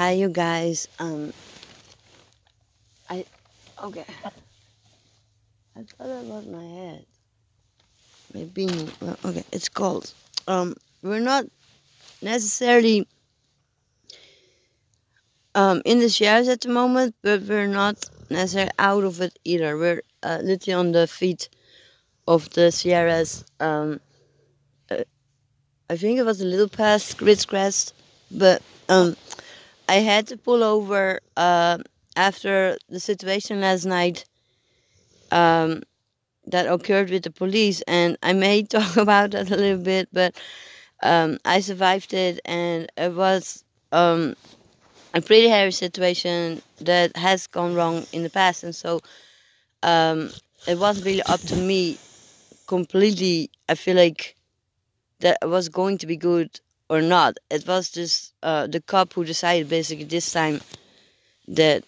Hi, you guys. I okay. I thought about my head. Maybe well, okay. It's cold. We're not necessarily in the shares at the moment, but we're not necessarily out of it either. We're literally on the feet of the Sierras. I think it was a little past Ridgecrest, but I had to pull over after the situation last night. That occurred with the police, and I may talk about that a little bit, but I survived it, and it was a pretty hairy situation that has gone wrong in the past, and so it wasn't really up to me completely. I feel like that it was going to be good or not. It was just the cop who decided basically this time that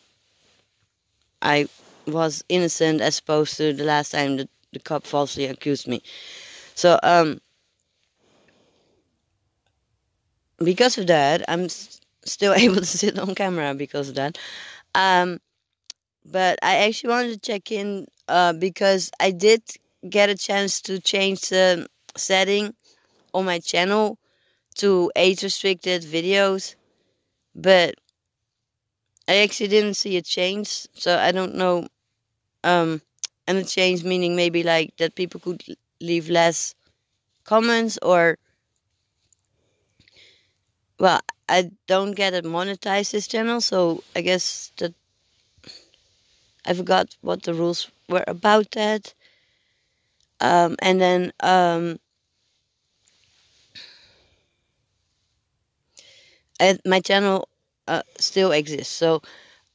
I was innocent as opposed to the last time that the cop falsely accused me. So because of that, I'm still able to sit on camera because of that. But I actually wanted to check in because I did get a chance to change the setting on my channel to age-restricted videos, but I actually didn't see a change, so I don't know. And a change meaning maybe like that people could leave less comments, or well, I don't get it monetized this channel, so I guess that I forgot what the rules were about that. And then my channel still exists. So,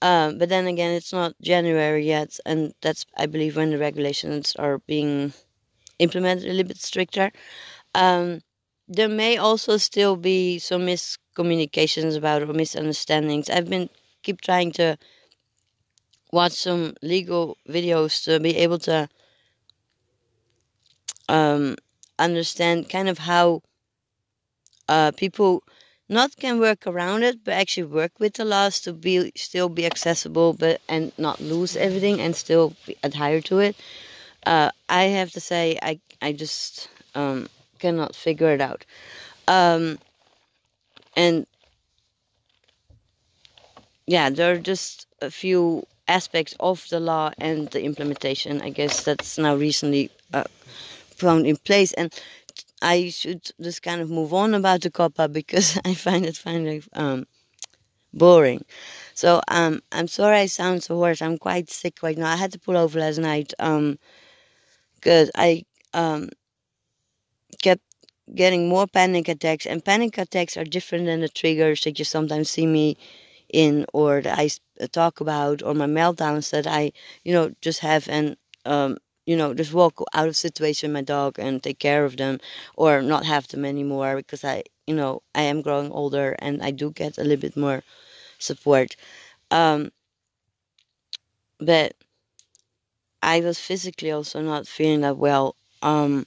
but then again, it's not January yet, and that's, I believe, when the regulations are being implemented a little bit stricter. There may also still be some miscommunications about or misunderstandings. I've been keep trying to watch some legal videos to be able to understand kind of how people not can work around it, but actually work with the laws to still be accessible, but and not lose everything and still adhere to it. I have to say, I just cannot figure it out. And yeah, there are just a few aspects of the law and the implementation, I guess, that's now recently found in place. And I should just kind of move on about the COPPA because I find it finally boring. So I'm sorry I sound so hoarse. I'm quite sick right now. I had to pull over last night because I kept getting more panic attacks, and panic attacks are different than the triggers that you sometimes see me in, or that I talk about, or my meltdowns that I just have, and just walk out of situation with my dog and take care of them, or not have them anymore because I am growing older and I do get a little bit more support. But I was physically also not feeling that well. And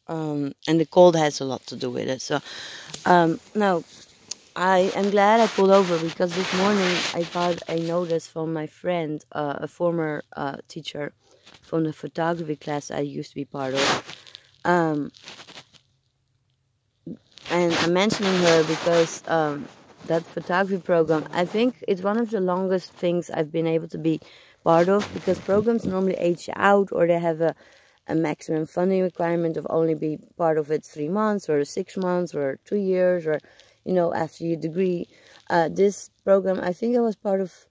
the cold has a lot to do with it. So, now, I am glad I pulled over because this morning I got a notice from my friend, a former teacher from the photography class I used to be part of. And I'm mentioning her because that photography program, I think it's one of the longest things I've been able to be part of, because programs normally age out, or they have a maximum funding requirement of only be part of it 3 months or 6 months or 2 years, or after your degree. This program, I think I was part of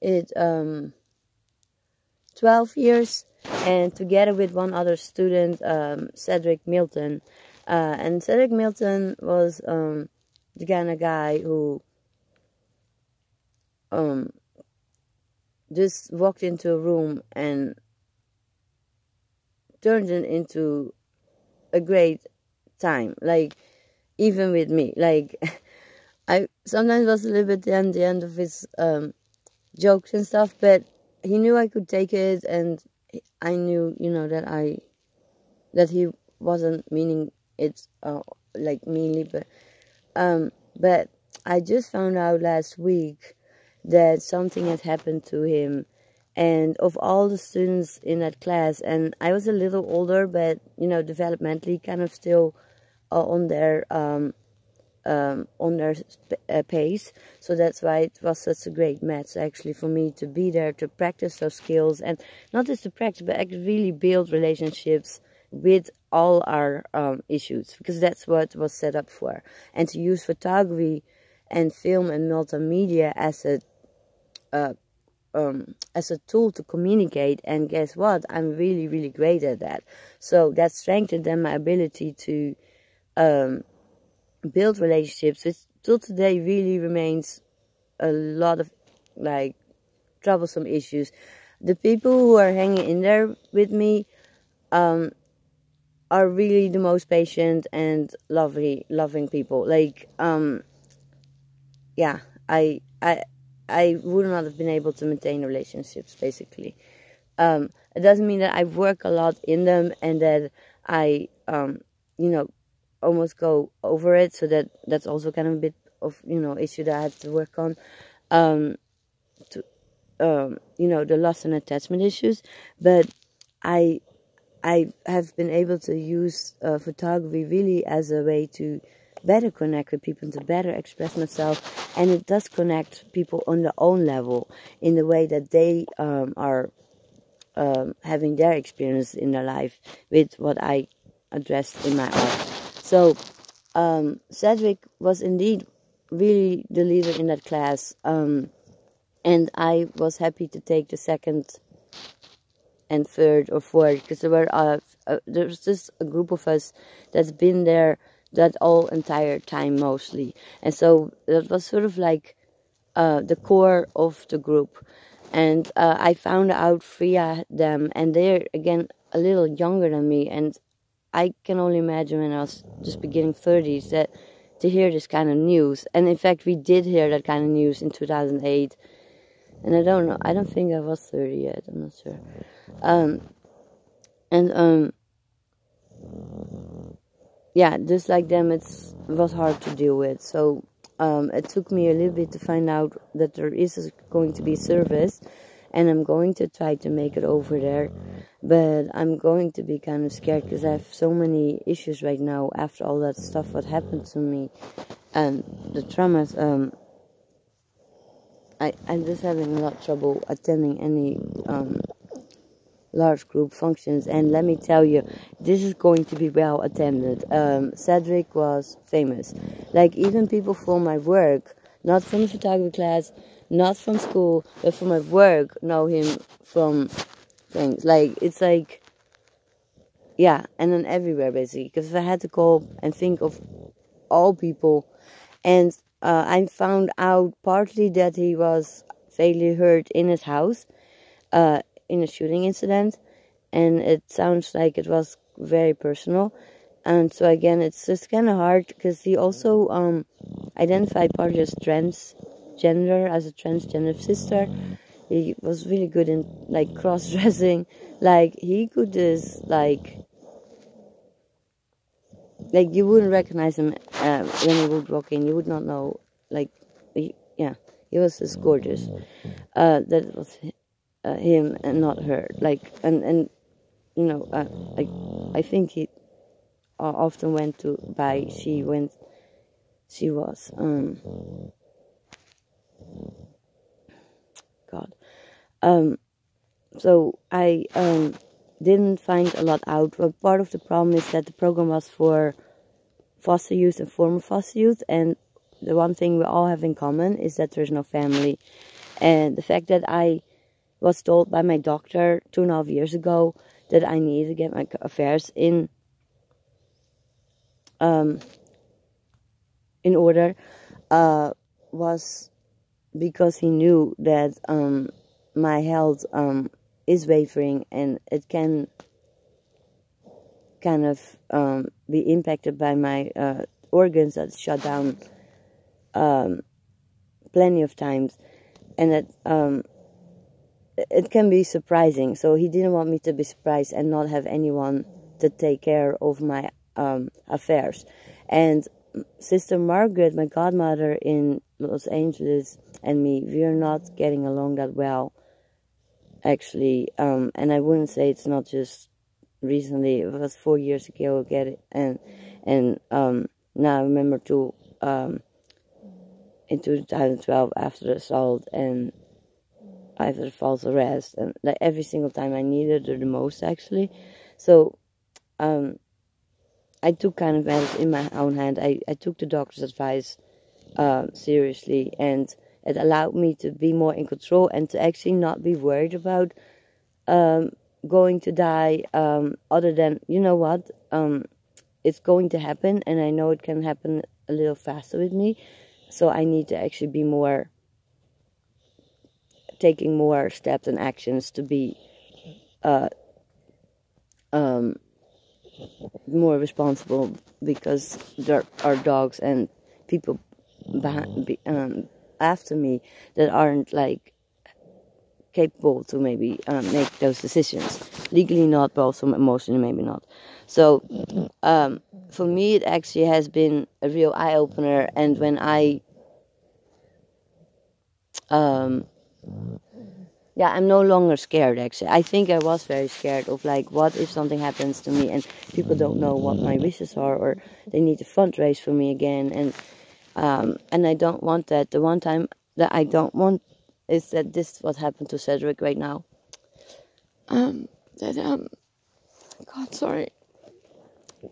it 12 years, and together with one other student, Cedric Milton. And Cedric Milton was the kind of guy who just walked into a room and turned it into a great time. Like, even with me, like, I sometimes was a little bit the end of his jokes and stuff, but he knew I could take it, and I knew, that he wasn't meaning it like meanly, but I just found out last week that something had happened to him. And of all the students in that class, and I was a little older, but developmentally kind of still on their pace. So that's why it was such a great match actually for me to be there to practice those skills, and not just to practice, but actually really build relationships with all our issues, because that's what was set up for, and to use photography and film and multimedia as a tool to communicate. And guess what? I'm really, really great at that. So that strengthened then my ability to build relationships, which till today really remains a lot of like troublesome issues. The people who are hanging in there with me are really the most patient and loving people. Like yeah, I would not have been able to maintain relationships, basically. It doesn't mean that I work a lot in them and that I, almost go over it. So that's also kind of a bit of, issue that I have to work on. The loss and attachment issues. But I have been able to use photography really as a way to better connect with people, to better express myself, and it does connect people on their own level in the way that they are having their experience in their life with what I addressed in my art. So Cedric was indeed really the leader in that class, and I was happy to take the second and third or fourth, because there's just a group of us that's been there that all entire time mostly, and so that was sort of like the core of the group. And I found out three of them, and they're again a little younger than me, and I can only imagine when I was just beginning 30s that to hear this kind of news. And in fact, we did hear that kind of news in 2008, and I don't know, I don't think I was 30 yet, I'm not sure. Yeah, just like them, it was hard to deal with. So it took me a little bit to find out that there is going to be service, and I'm going to try to make it over there. But I'm going to be kind of scared because I have so many issues right now after all that stuff what happened to me and the traumas. I'm just having a lot of trouble attending any large group functions, and let me tell you, this is going to be well attended. Cedric was famous. Like, even people from my work, not from the photography class, not from school, but from my work, know him from things. Like, it's like, yeah, and then everywhere, basically. Because if I had to call and think of all people, and I found out partly that he was fatally hurt in his house, in a shooting incident, and it sounds like it was very personal. And so again, it's just kind of hard because he also identified partly as transgender, as a transgender sister. He was really good in like cross-dressing. Like, he could just like you wouldn't recognize him when he would walk in. You would not know. Like, he was just gorgeous. That was him and not her. Like, and I think he often went to by she was God. So I didn't find a lot out. But part of the problem is that the program was for foster youth and former foster youth, and the one thing we all have in common is that there's no family. And the fact that I was told by my doctor 2.5 years ago that I needed to get my affairs in order was because he knew that my health is wavering, and it can kind of be impacted by my organs that shut down plenty of times, and that it can be surprising. So he didn't want me to be surprised and not have anyone to take care of my affairs. And Sister Margaret, my godmother in Los Angeles, and me, we are not getting along that well, actually. And I wouldn't say it's not just recently. It was 4 years ago. Get it? And now I remember too. In 2012, after the assault and after the false arrest, and like every single time I needed her the most, actually. So I took kind of matters in my own hand. I took the doctor's advice seriously, and it allowed me to be more in control and to actually not be worried about going to die, other than, you know what, it's going to happen, and I know it can happen a little faster with me, so I need to actually be more, taking more steps and actions to be more responsible, because there are dogs and people after me that aren't like capable to maybe make those decisions, legally not, but also emotionally maybe not. So for me it actually has been a real eye-opener, and when I yeah, I'm no longer scared, actually. I think I was very scared of, like, what if something happens to me and people don't know what my wishes are, or they need to fundraise for me again, and I don't want that. The one time that I don't want is that this is what happened to Cedric right now. God, sorry.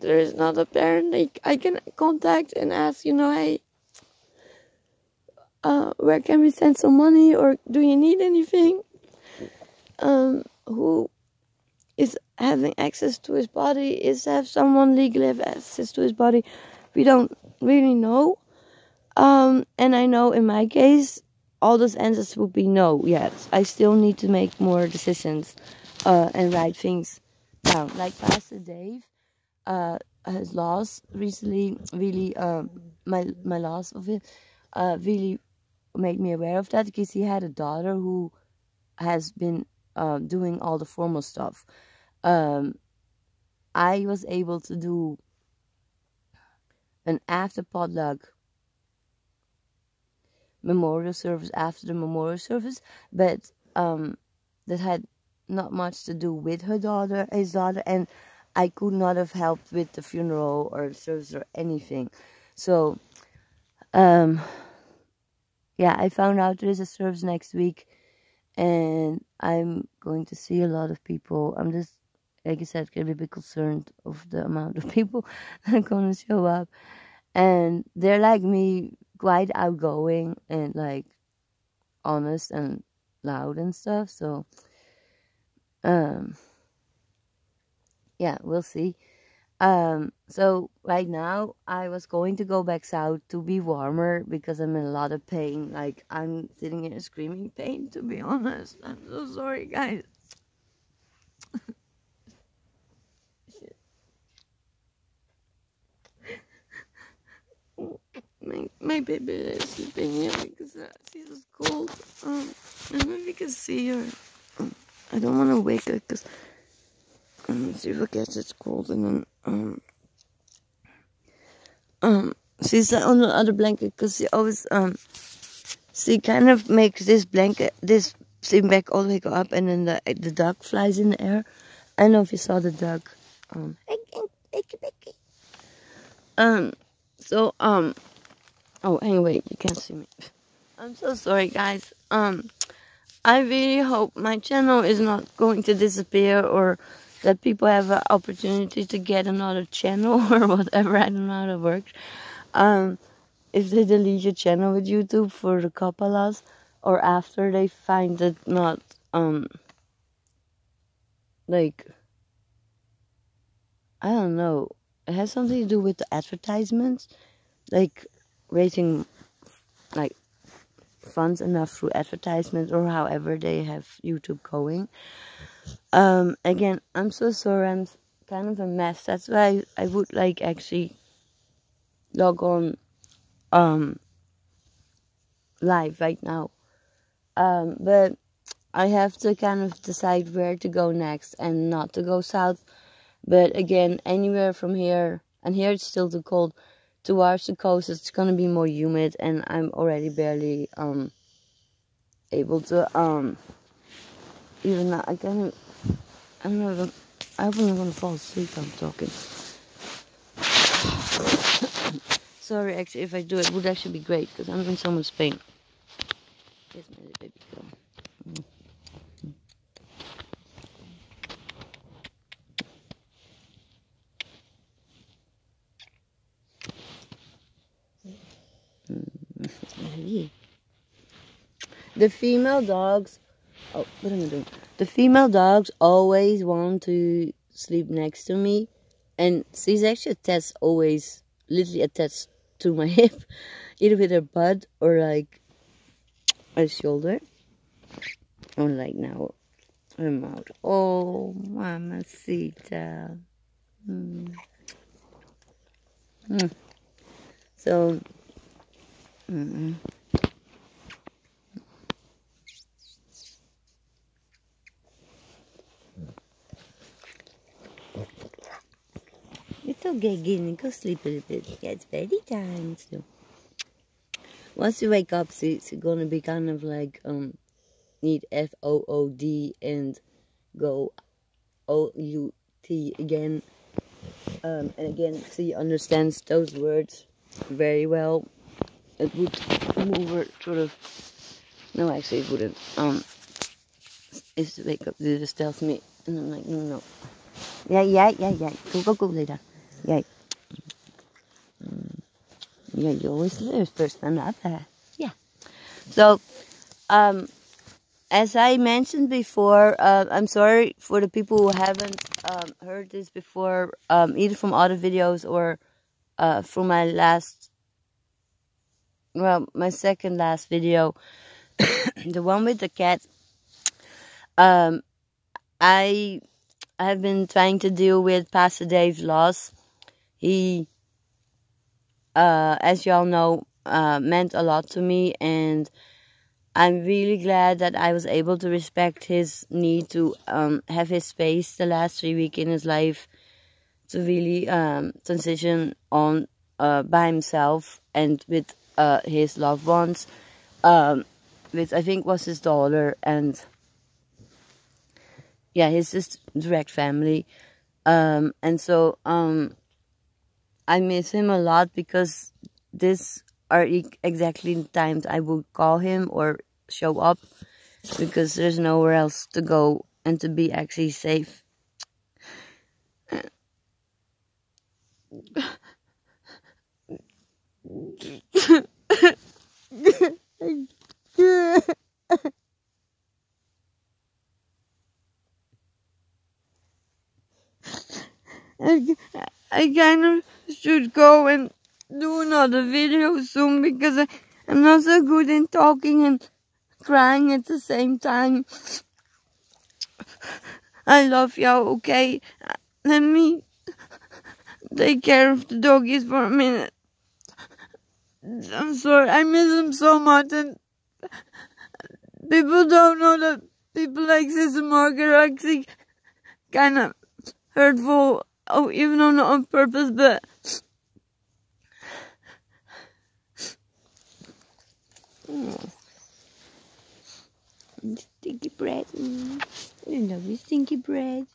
There is not a parent I can contact and ask, hey, where can we send some money, or do you need anything? Who is having access to his body? Is have someone legally have access to his body? We don't really know. And I know in my case, all those answers would be no. Yes, I still need to make more decisions, and write things down. Like Pastor Dave, his loss recently really, my loss of it, really made me aware of that, because he had a daughter who has been doing all the formal stuff. I was able to do an after potluck memorial service after the memorial service, but that had not much to do with his daughter, and I could not have helped with the funeral or the service or anything. So yeah, I found out there is a service next week, and I'm going to see a lot of people. I'm just, like I said, getting a bit concerned of the amount of people that are going to show up. And they're like me, quite outgoing and like honest and loud and stuff. So, yeah, we'll see. So right now I was going to go back south to be warmer, because I'm in a lot of pain. Like, I'm sitting here screaming pain, to be honest. I'm so sorry, guys. My baby is sleeping here because she's cold. And maybe we can see her. I don't want to wake her because she forgets it's cold, and then she's on the other blanket, because she always she kind of makes this sleeping bag all the way go up, and then the duck flies in the air. I don't know if you saw the duck. So oh, anyway, you can't see me. I'm so sorry, guys. I really hope my channel is not going to disappear, or that people have an opportunity to get another channel or whatever. I don't know how that works. If they delete your channel with YouTube for the Kapalas, or after they find it not, like, I don't know. It has something to do with the advertisements, like raising, like, funds enough through advertisements, or however they have YouTube going. Again, I'm so sorry. I'm kind of a mess. That's why I would like actually log on live right now. But I have to kind of decide where to go next and not to go south. But again, anywhere from here, and here it's still too cold, towards the coast it's gonna be more humid, and I'm already barely able to even now. I don't know if I hope I'm not gonna fall asleep while I'm talking. Sorry, actually, if I do, it would actually be great because I'm in so much pain. Here's my little baby girl. The female dogs. Oh, what am I doing? The female dogs always want to sleep next to me, and she's actually attached, always literally attached to my hip, either with her butt or like her shoulder, or like now her mouth. Oh, mamacita. So. It's okay, Guinea. Go sleep a little bit. Yeah, it's bedtime still. Once you wake up, it's gonna be kind of like need FOOD and go OUT again. And again, she understands those words very well. It would move her sort of. No, actually, it wouldn't. Is to wake up, it just tells me, and I'm like, no. Yeah. Go, lay down. Yeah. Yeah, you always live first time up there. Yeah. So, as I mentioned before, I'm sorry for the people who haven't heard this before, either from other videos or from my second last video, the one with the cat. I have been trying to deal with Pastor Dave's loss. He, as y'all know, meant a lot to me, and I'm really glad that I was able to respect his need to have his space the last 3 weeks in his life to really transition on by himself and with his loved ones, which I think was his daughter and his direct family. And so I miss him a lot because these are exactly the times I would call him or show up, because there's nowhere else to go and to be actually safe. I kind of should go and do another video soon because I'm not so good in talking and crying at the same time. I love y'all, okay? Let me take care of the doggies for a minute. I'm sorry, I miss them so much, and people don't know that people like Sister Margaret are actually kind of hurtful. Oh, even though not on purpose, but stinky bread. You know, stinky bread.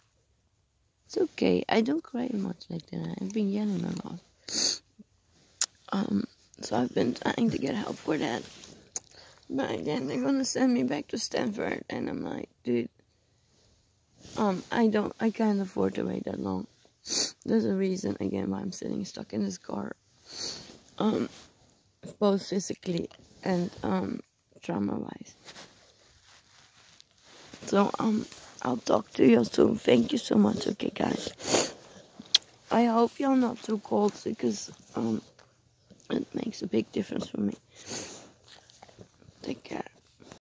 It's okay. I don't cry much like that. I've been yelling a lot. So I've been trying to get help for that. But again, they're gonna send me back to Stanford, and I'm like, dude, I can't afford to wait that long. There's a reason, again, why I'm sitting stuck in this car. Both physically and, trauma-wise. So, I'll talk to you soon. Thank you so much, okay, guys? I hope y'all not too cold, because, it makes a big difference for me. Take care.